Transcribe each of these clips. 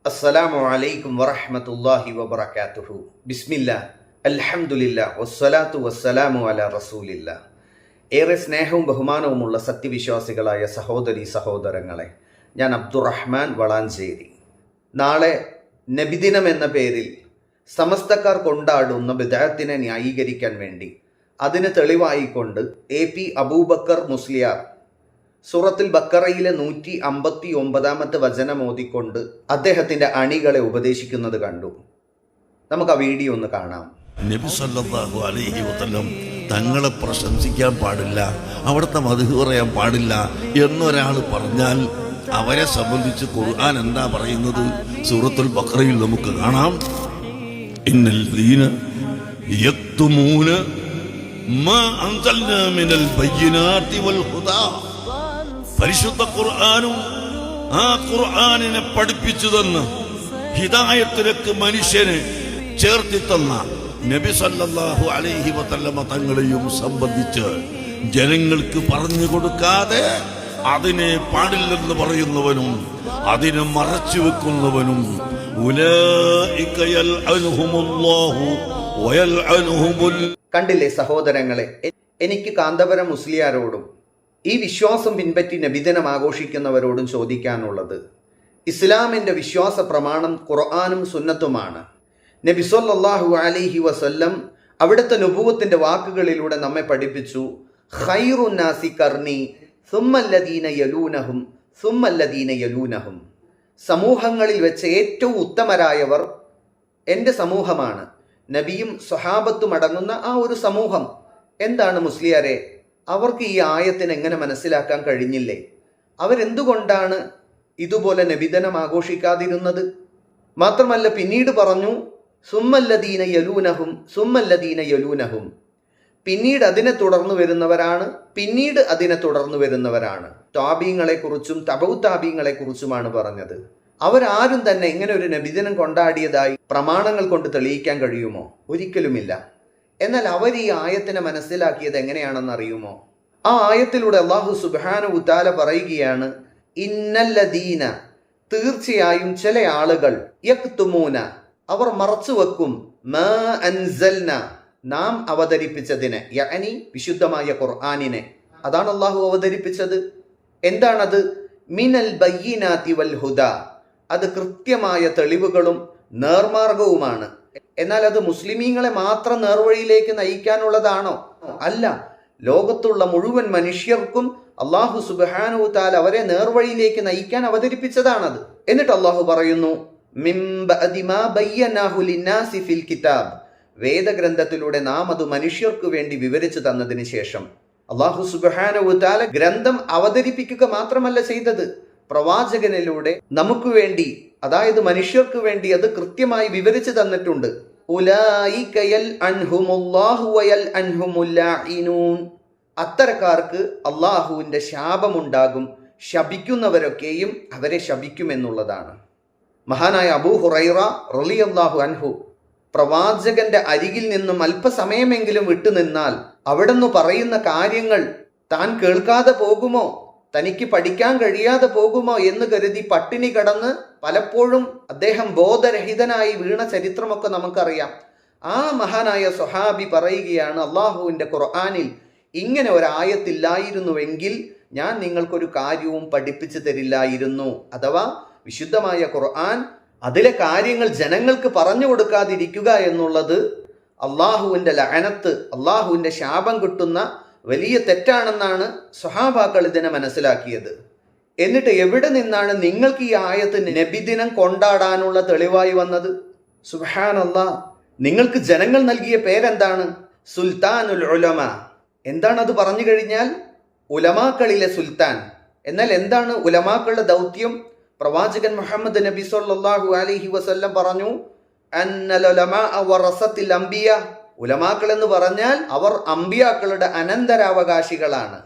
അസ്സലാമു അലൈക്കും വറഹ്മത്തുള്ളാഹി വബറകാതുഹു. ബിസ്മില്ലാ, അൽഹംദുലില്ലാ, വസ്സലാത്തു വസ്സലാമു അലാ റസൂലില്ലാ. ഏറെ സ്നേഹവും ബഹുമാനവുമുള്ള സത്യവിശ്വാസികളായ സഹോദരി സഹോദരങ്ങളെ, ഞാൻ അബ്ദുറഹ്മാൻ വളാഞ്ചേരി. നാളെ നബിദിനം എന്ന പേരിൽ സമസ്തക്കാർ കൊണ്ടാടുന്ന ബിദ്അത്തിനെ ന്യായീകരിക്കാൻ വേണ്ടി അതിന് തെളിവായിക്കൊണ്ട് AP അബൂബക്കർ മുസ്ലിയാർ സൂറത്തുൽ ബക്കറയിലെ 159 വചനം ഓതിക്കൊണ്ട് അദ്ദേഹത്തിന്റെ അണികളെ ഉപദേശിക്കുന്നത് കണ്ടു. നമുക്ക് ആ വീഡിയോ ഒന്ന് കാണാം. നബി സല്ലല്ലാഹു അലൈഹി വസല്ലം തങ്ങളെ പ്രശംസിക്കാൻ പാടില്ല, അവിടുത്തെ മദ്ഹ് പറയാൻ പാടില്ല എന്നൊരാൾ പറഞ്ഞാൽ അവരെ സംബന്ധിച്ച് ഖുർആൻ എന്താ പറയുന്നത്? സൂറത്തുൽ ബഖറയിൽ നമുക്ക് കാണാം, ഇന്നല്ലദീന യക്തുമൂന മാ അൻസൽനാ മിനൽ ബയ്യിനാതി വൽ ഹുദാ. പരിശുദ്ധ ഖുർആനും ആ ഖുർആനിനെ പഠിപ്പിച്ചു തന്ന് ഹിദായത്തിലേക്ക് മനുഷ്യനെ ചേർത്തി തന്ന നബി സല്ലല്ലാഹു അലൈഹി വസല്ലമ തങ്ങളെയും സംബന്ധിച്ച് ജനങ്ങൾക്ക് പറഞ്ഞു കൊടുക്കാതെ അതിനെ പാടില്ലെന്ന് പറയുന്നവനും അതിനെ മറച്ചു വെക്കുന്നവനും ഉലൈക യൽഅൻഹുമുല്ലാഹു വയൽഅൻഹുമുൽ. കണ്ടില്ലേ സഹോദരങ്ങളെ, എനിക്ക് കാന്തപുരം മുസ്ലിയാരോടും ഈ വിശ്വാസം പിൻപറ്റി നബിദിനം ആഘോഷിക്കുന്നവരോടും ചോദിക്കാനുള്ളത്, ഇസ്ലാമിൻ്റെ വിശ്വാസ പ്രമാണം ഖുർആനും സുന്നത്തുമാണ്. നബി സല്ലല്ലാഹു അലൈഹി വസല്ലം അവിടുത്തെ നുബുവത്തിൻ്റെ വാക്കുകളിലൂടെ നമ്മെ പഠിപ്പിച്ചു, ഖൈറുൻ നാസി ഖർനി സുമ്മല്ലദീന യലൂനഹും സുമ്മല്ലദീന യലൂനഹും. സമൂഹങ്ങളിൽ വെച്ച് ഏറ്റവും ഉത്തമരായവർ എൻ്റെ സമൂഹമാണ്. നബിയും സ്വഹാബത്തും അടങ്ങുന്ന ആ ഒരു സമൂഹം. എന്താണ് മുസ്ലിയാരെ, അവർക്ക് ഈ ആയത്തിന് എങ്ങനെ മനസ്സിലാക്കാൻ കഴിഞ്ഞില്ലേ? അവരെന്തുകൊണ്ടാണ് ഇതുപോലെ നബിദിനം ആഘോഷിക്കാതിരുന്നത്? മാത്രമല്ല പിന്നീട് പറഞ്ഞു, സുമ്മല്ലദീന യലൂനഹും സുമ്മല്ലദീന യലൂനഹും. പിന്നീട് അതിനെ തുടർന്ന് വരുന്നവരാണ്, പിന്നീട് അതിനെ തുടർന്ന് വരുന്നവരാണ്. താബീങ്ങളെ കുറിച്ചും തബൗ താബീങ്ങളെ കുറിച്ചുമാണ് പറഞ്ഞത്. അവരാരും തന്നെ ഇങ്ങനെ ഒരു നബിദിനം കൊണ്ടാടിയതായി പ്രമാണങ്ങൾ കൊണ്ട് തെളിയിക്കാൻ കഴിയുമോ? ഒരിക്കലുമില്ല. എന്നാൽ അവർ ഈ ആയത്തിനെ മനസ്സിലാക്കിയത് എങ്ങനെയാണെന്ന് അറിയുമോ? ആ ആയത്തിലൂടെ അല്ലാഹു സുബ്ഹാനഹു വതആല പറയുകയാണ്, ഇന്നല്ലദീന, തീർച്ചയായും ചില ആളുകൾ, യക്തുമൂന, അവർ മറച്ചു വെക്കും, മാ അൻസൽന, നാം അവതരിപ്പിച്ചതിനെ, യഅനി വിശുദ്ധമായ ഖുർആനിനെ. അതാണ് അല്ലാഹു അവതരിപ്പിച്ചത്. എന്താണത്? മിനൽ ബയ്യിനാതി വൽ ഹുദാ, അത് കൃത്യമായ തെളിവുകളും നേർമാർഗവുമാണ്. എന്നാൽ അത് മുസ്ലിമീങ്ങളെ മാത്രം നേർവഴിയിലേക്ക് നയിക്കാനുള്ളതാണോ? അല്ല, ലോകത്തുള്ള മുഴുവൻ മനുഷ്യർക്കും അല്ലാഹു സുബ്ഹാനഹു വതആല അവരെ നേർവഴിയിലേക്ക് നയിക്കാൻ അവതരിപ്പിച്ചതാണത്. എന്നിട്ട് അല്ലാഹു പറയുന്നു, മിൻ ബഅദി മാ ബയ്യനാഹു ലിന്നാസി ഫിൽ കിതാബ്, വേദഗ്രന്ഥത്തിലൂടെ നാം അത് മനുഷ്യർക്ക് വേണ്ടി വിവരിച്ചു തന്നതിന് ശേഷം. അല്ലാഹു സുബ്ഹാനഹു വതആല ഗ്രന്ഥം അവതരിപ്പിക്കുക മാത്രമല്ല ചെയ്തത്, പ്രവാചകനിലൂടെ നമുക്ക് വേണ്ടി, അതായത് മനുഷ്യർക്ക് വേണ്ടി അത് കൃത്യമായി വിവരിച്ചു തന്നിട്ടുണ്ട്. ഉലൈക യൽഅൻഹുമുല്ലാഹു വയൽഅൻഹുമുൽ ലാഇനൂൻ. അത്തരക്കാർക്ക് അള്ളാഹുവിൻ്റെ ശാപമുണ്ടാകും, ശപിക്കുന്നവരൊക്കെയും അവരെ ശപിക്കുമെന്നുള്ളതാണ്. മഹാനായ അബൂ ഹുറൈറ റളിയല്ലാഹു അൻഹു പ്രവാചകന്റെ അരികിൽ നിന്നും അല്പസമയമെങ്കിലും വിട്ടുനിന്നാൽ അവിടുന്ന് പറയുന്ന കാര്യങ്ങൾ താൻ കേൾക്കാതെ പോകുമോ, തനിക്ക് പഠിക്കാൻ കഴിയാതെ പോകുമോ എന്ന് കരുതി പട്ടിണി കടന്ന് പലപ്പോഴും അദ്ദേഹം ബോധരഹിതനായി വീണ ചരിത്രമൊക്കെ നമുക്കറിയാം. ആ മഹാനായ സ്വഹാബി പറയുകയാണ്, അള്ളാഹുവിൻ്റെ ഖുർആനിൽ ഇങ്ങനെ ഒരായത്തില്ലായിരുന്നുവെങ്കിൽ ഞാൻ നിങ്ങൾക്കൊരു കാര്യവും പഠിപ്പിച്ചു തരില്ലായിരുന്നു. അഥവാ വിശുദ്ധമായ ഖുർആൻ, അതിലെ കാര്യങ്ങൾ ജനങ്ങൾക്ക് പറഞ്ഞു കൊടുക്കാതിരിക്കുക എന്നുള്ളത് അള്ളാഹുവിൻ്റെ ലഅനത്ത്, അള്ളാഹുവിൻ്റെ ശാപം കിട്ടുന്ന വലിയ തെറ്റാണെന്നാണ് സ്വഹാബാക്കൾ ഇതിനെ മനസ്സിലാക്കിയത്. എന്നിട്ട് എവിടെ നിന്നാണ് നിങ്ങൾക്ക് ഈ ആയത്ത് നബിദിനം കൊണ്ടാടാനുള്ള തെളിവായി വന്നത്? സുബ്ഹാനല്ലാഹ്, നിങ്ങൾക്ക് ജനങ്ങൾ നൽകിയ പേരെന്താണ്? സുൽത്താനുൽ ഉലമ. എന്താണ് അത് പറഞ്ഞു കഴിഞ്ഞാൽ? ഉലമാക്കളിലെ സുൽത്താൻ. എന്നാൽ എന്താണ് ഉലമാക്കളുടെ ദൗത്യം? പ്രവാചകൻ മുഹമ്മദ് നബി സല്ലല്ലാഹു അലൈഹി വസല്ലം പറഞ്ഞു, അന്നൽ ഉലമാഅ വറസത്തുൽ അംബിയ. ഉലമാക്കൾ എന്ന് പറഞ്ഞാൽ അവർ അമ്പിയാക്കളുടെ അനന്തരാവകാശികളാണ്.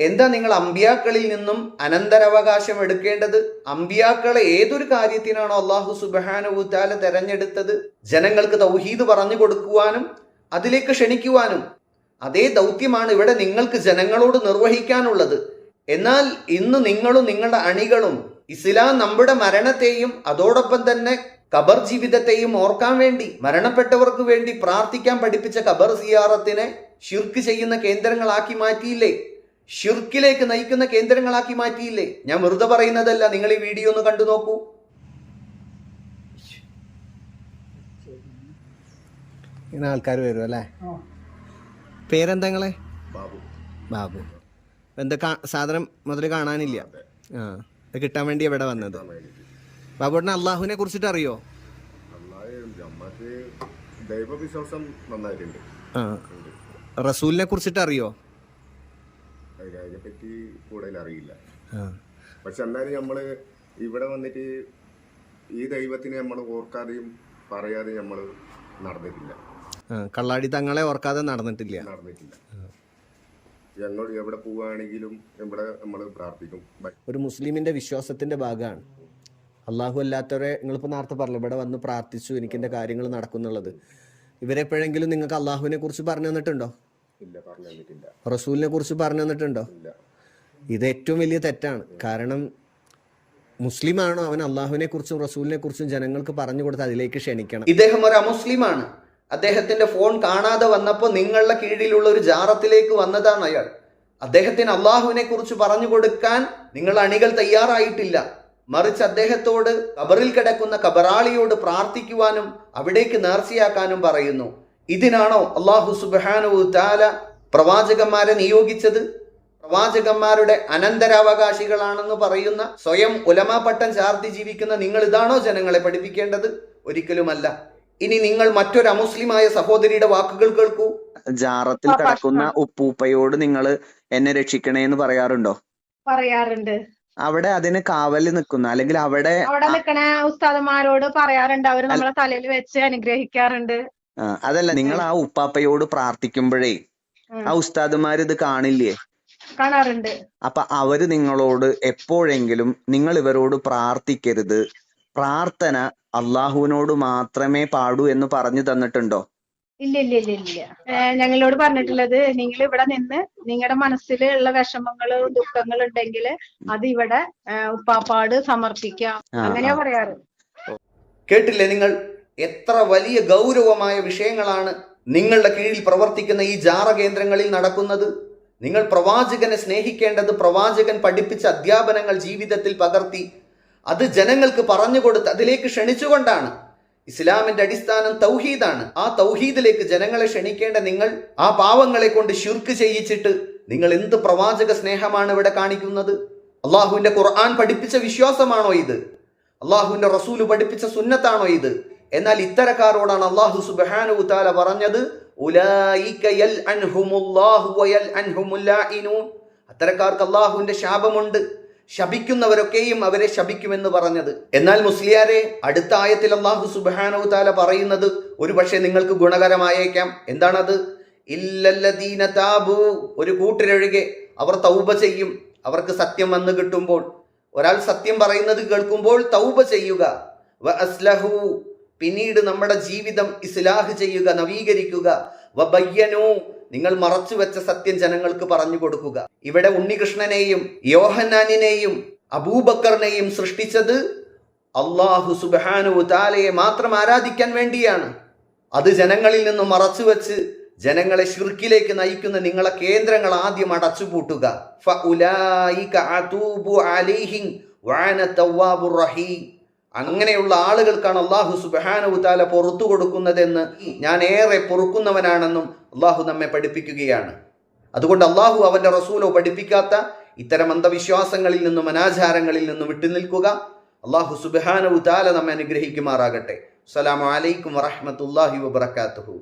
എന്താ നിങ്ങൾ അമ്പിയാക്കളിൽ നിന്നും അനന്തരാവകാശം എടുക്കേണ്ടത്? അമ്പിയാക്കളെ ഏതൊരു കാര്യത്തിനാണോ അല്ലാഹു സുബ്ഹാനഹു വതആല തെരഞ്ഞെടുത്തത്, ജനങ്ങൾക്ക് തൗഹീദ് പറഞ്ഞു കൊടുക്കുവാനും അതിലേക്ക് ക്ഷണിക്കുവാനും, അതേ ദൗത്യമാണ് ഇവിടെ നിങ്ങൾക്ക് ജനങ്ങളോട് നിർവഹിക്കാനുള്ളത്. എന്നാൽ ഇന്ന് നിങ്ങളും നിങ്ങളുടെ അണികളും ഇസ്ലാം നമ്മുടെ മരണത്തെയും അതോടൊപ്പം തന്നെ ഖബർ ജീവിതത്തെയും ഓർക്കാൻ വേണ്ടി മരണപ്പെട്ടവർക്ക് വേണ്ടി പ്രാർത്ഥിക്കാൻ പഠിപ്പിച്ച ഖബർ സിയാറത്തിനെ ഷിർക്ക് ചെയ്യുന്ന കേന്ദ്രങ്ങളാക്കി മാറ്റിയില്ലേ? ഷിർക്കിലേക്ക് നയിക്കുന്ന കേന്ദ്രങ്ങളാക്കി മാറ്റിയില്ലേ? ഞാൻ വെറുതെ പറയുന്നതല്ല, നിങ്ങൾ ഈ വീഡിയോ ഒന്ന് കണ്ടു നോക്കൂ. ഇങ്ങനെ ആൾക്കാർ വരും അല്ലേ? പേരെന്താ നിങ്ങളെ? ബാബു. എന്താ സാധനം മുതൽ കാണാനില്ല? ആ, അത് കിട്ടാൻ വേണ്ടി എവിടെ വന്നത്? ബാബുവിനെ അള്ളാഹുവിനെ കുറിച്ചിട്ട് അറിയോ? ദൈവവിശ്വാസം നന്നായിട്ടുണ്ട്. ആ, റസൂലിനെ കുറിച്ചിട്ട് അറിയോ? അതിനെപ്പറ്റി കൂടുതൽ അറിയില്ല. പക്ഷെ എന്നാലും നമ്മള് ഇവിടെ വന്നിട്ട് ഈ ദൈവത്തിനെ നമ്മൾ ഓർക്കാതെയും പറയാതെയും നമ്മൾ നടന്നിട്ടില്ല. കള്ളാടി തങ്ങളെ ഓർക്കാതെ നടന്നിട്ടില്ല. ഞങ്ങൾ എവിടെ പോവുകയാണെങ്കിലും ഇവിടെ നമ്മൾ പ്രാർത്ഥിക്കും. ഒരു മുസ്ലിമിന്റെ വിശ്വാസത്തിന്റെ ഭാഗമാണ്. അള്ളാഹു അല്ലാത്തവരെ നിങ്ങളിപ്പോൾ നേരത്തെ പറഞ്ഞു ഇവിടെ വന്ന് പ്രാർത്ഥിച്ചു എനിക്കെൻ്റെ കാര്യങ്ങൾ നടക്കുന്നുള്ളത്. ഇവരെപ്പോഴെങ്കിലും നിങ്ങൾക്ക് അള്ളാഹുവിനെ കുറിച്ച് പറഞ്ഞു തന്നിട്ടുണ്ടോ? ഇല്ല, പറഞ്ഞു തന്നിട്ടില്ല. റസൂലിനെ കുറിച്ച് പറഞ്ഞു തന്നിട്ടുണ്ടോ? ഇല്ല. ഇത് ഏറ്റവും വലിയ തെറ്റാണ്. കാരണം മുസ്ലിമാണോ അവൻ അള്ളാഹുവിനെ കുറിച്ചും റസൂലിനെ കുറിച്ചും ജനങ്ങൾക്ക് പറഞ്ഞു കൊടുത്ത് അതിലേക്ക് ക്ഷണിക്കണം. ഇദ്ദേഹം ഒരു അമുസ്ലിമാണ്. അദ്ദേഹത്തിന്റെ ഫോൺ കാണാതെ വന്നപ്പോൾ നിങ്ങളുടെ കീഴിലുള്ള ഒരു ജാറത്തിലേക്ക് വന്നതാണ് അയാൾ. അദ്ദേഹത്തിന് അള്ളാഹുവിനെ കുറിച്ച് പറഞ്ഞു കൊടുക്കാൻ നിങ്ങൾ അണികൾ തയ്യാറായിട്ടില്ല. മറിച്ച് അദ്ദേഹത്തോട് ഖബറിൽ കിടക്കുന്ന ഖബറാളിയോട് പ്രാർത്ഥിക്കുവാനും അവിടേക്ക് നേർച്ചയാക്കാനും പറയുന്നു. ഇതിനാണോ അള്ളാഹു സുബ്ഹാനഹു തആല പ്രവാചകന്മാരെ നിയോഗിച്ചത്? പ്രവാചകന്മാരുടെ അനന്തരാവകാശികളാണെന്ന് പറയുന്ന സ്വയം ഉലമാ പട്ടം ചാർത്തി ജീവിക്കുന്ന നിങ്ങൾ ഇതാണോ ജനങ്ങളെ പഠിപ്പിക്കേണ്ടത്? ഒരിക്കലുമല്ല. ഇനി നിങ്ങൾ മറ്റൊരു അമുസ്ലിമായ സഹോദരിയുടെ വാക്കുകൾ കേൾക്കൂ. ജാറത്തിൽ കിടക്കുന്ന ഉപ്പൂപ്പയോട് നിങ്ങൾ എന്നെ രക്ഷിക്കണേന്ന് പറയാറുണ്ടോ? പറയാറുണ്ട്. അവിടെ അതിന് കാവല് നിൽക്കുന്ന അല്ലെങ്കിൽ അവിടെ നിൽക്കണ ഉസ്താദന്മാരോട് പറയാറുണ്ട്. അവര് നമ്മളെ തലയിൽ വെച്ച് അനുഗ്രഹിക്കാറുണ്ട്. അതല്ല, നിങ്ങൾ ആ ഉപ്പാപ്പയോട് പ്രാർത്ഥിക്കുമ്പോഴേ ആ ഉസ്താദുമാർ ഇത് കാണില്ലേ? കാണാറുണ്ട്. അപ്പൊ അവര് നിങ്ങളോട് എപ്പോഴെങ്കിലും നിങ്ങൾ ഇവരോട് പ്രാർത്ഥിക്കരുത്, പ്രാർത്ഥന അള്ളാഹുവിനോട് മാത്രമേ പാടൂ എന്ന് പറഞ്ഞു തന്നിട്ടുണ്ടോ? ഇല്ല ഇല്ല ഇല്ല ഇല്ല. ഞങ്ങളോട് പറഞ്ഞിട്ടുള്ളത് നിങ്ങൾ ഇവിടെ നിന്ന് നിങ്ങളുടെ മനസ്സിലുള്ള വിഷമങ്ങള് ദുഃഖങ്ങൾ ഉണ്ടെങ്കിൽ അത് ഇവിടെ ഉപ്പാപ്പാട് സമർപ്പിക്കാം. അങ്ങനെയാ പറയാറ്. കേട്ടില്ലേ നിങ്ങൾ? എത്ര വലിയ ഗൗരവമായ വിഷയങ്ങളാണ് നിങ്ങളുടെ കീഴിൽ പ്രവർത്തിക്കുന്ന ഈ ജാറ കേന്ദ്രങ്ങളിൽ നടക്കുന്നത്. നിങ്ങൾ പ്രവാചകനെ സ്നേഹിക്കേണ്ടത് പ്രവാചകൻ പഠിപ്പിച്ച അധ്യാപനങ്ങൾ ജീവിതത്തിൽ പകർത്തി അത് ജനങ്ങൾക്ക് പറഞ്ഞുകൊടുത്ത് അതിലേക്ക് ക്ഷണിച്ചുകൊണ്ടാണ്. ഇസ്ലാമിന്റെ അടിസ്ഥാനം തൗഹീദാണ്. ആ തൗഹീദിലേക്ക് ജനങ്ങളെ ക്ഷണിക്കേണ്ട നിങ്ങൾ ആ പാവങ്ങളെ കൊണ്ട് ശിർക്ക് ചെയ്യിച്ചിട്ട് നിങ്ങൾ എന്ത് പ്രവാചക സ്നേഹമാണ് ഇവിടെ കാണിക്കുന്നത്? അള്ളാഹുവിന്റെ ഖുർആൻ പഠിപ്പിച്ച വിശ്വാസമാണോ ഇത്? അള്ളാഹുവിന്റെ റസൂല് പഠിപ്പിച്ച സുന്നത്താണോ ഇത്? എന്നാൽ ഇത്തരക്കാരോടാണ് അള്ളാഹു സുബ്ഹാനഹു തആല പറഞ്ഞത്, ഉലൈക യൽഅൻഹുമുല്ലാഹു വയൽഅൻഹുമുൽ ലാഇനൂൻ. അത്തരക്കാർക്ക് അള്ളാഹുവിന്റെ ശാപമുണ്ട്, ശപിക്കുന്നവരൊക്കെയും അവരെ ശപിക്കുമെന്ന് പറഞ്ഞത്. എന്നാൽ മുസ്ലിയാരെ, അടുത്ത ആയത്തിൽ അല്ലാഹു സുബ്ഹാനഹു തആല പറയുന്നത് ഒരു പക്ഷേ നിങ്ങൾക്ക് ഗുണകരമായേക്കാം. എന്താണത്? ഇല്ലല്ലദീന താബു, ഒരു കൂട്ടരൊഴികെ അവർ തൗബ ചെയ്യും. അവർക്ക് സത്യം വന്നു കിട്ടുമ്പോൾ, ഒരാൾ സത്യം പറയുന്നത് കേൾക്കുമ്പോൾ തൗബ ചെയ്യുക. വ അസ്ലഹു, പിന്നീട് നമ്മുടെ ജീവിതം ഇസ്ലാഹ് ചെയ്യുക, നവീകരിക്കുക. വ ബയ്യനു, നിങ്ങൾ മറച്ചു വെച്ച സത്യം ജനങ്ങൾക്ക് പറഞ്ഞു കൊടുക്കുക. ഇവിടെ ഉണ്ണികൃഷ്ണനെയും യോഹന്നാനിനെയും അബൂബക്കറിനെയും സൃഷ്ടിച്ചത് അല്ലാഹു സുബ്ഹാനഹു തആലയെ മാത്രം ആരാധിക്കാൻ വേണ്ടിയാണ്. അത് ജനങ്ങളിൽ നിന്ന് മറച്ചു വെച്ച് ജനങ്ങളെ ശിർക്കിലേക്ക് നയിക്കുന്ന നിങ്ങളെ കേന്ദ്രങ്ങൾ ആദ്യം അടച്ചുപൂട്ടുക. ഫഉലൈക അതൂബു അലൈഹിം വഅന തവ്വാബുർ റഹീം. അങ്ങനെയുള്ള ആളുകൾക്കാണ് അല്ലാഹു സുബ്ഹാനഹു തആല പൊറുത്തു കൊടുക്കുന്നതെന്ന് ഞാൻ ഏറെ പൊറുക്കുന്നവനാണെന്നും അള്ളാഹു നമ്മെ പഠിപ്പിക്കുകയാണ്. അതുകൊണ്ട് അള്ളാഹു അവന്റെ റസൂലോ പഠിപ്പിക്കാത്ത ഇത്തരം അന്ധവിശ്വാസങ്ങളിൽ നിന്നും അനാചാരങ്ങളിൽ നിന്നും വിട്ടുനിൽക്കുക. അള്ളാഹു സുബ്ഹാനഹു തആല നമ്മെ അനുഗ്രഹിക്കുമാറാകട്ടെ. അസ്സലാമു അലൈക്കും വറഹ്മത്തുള്ളാഹി വബറകാതുഹു.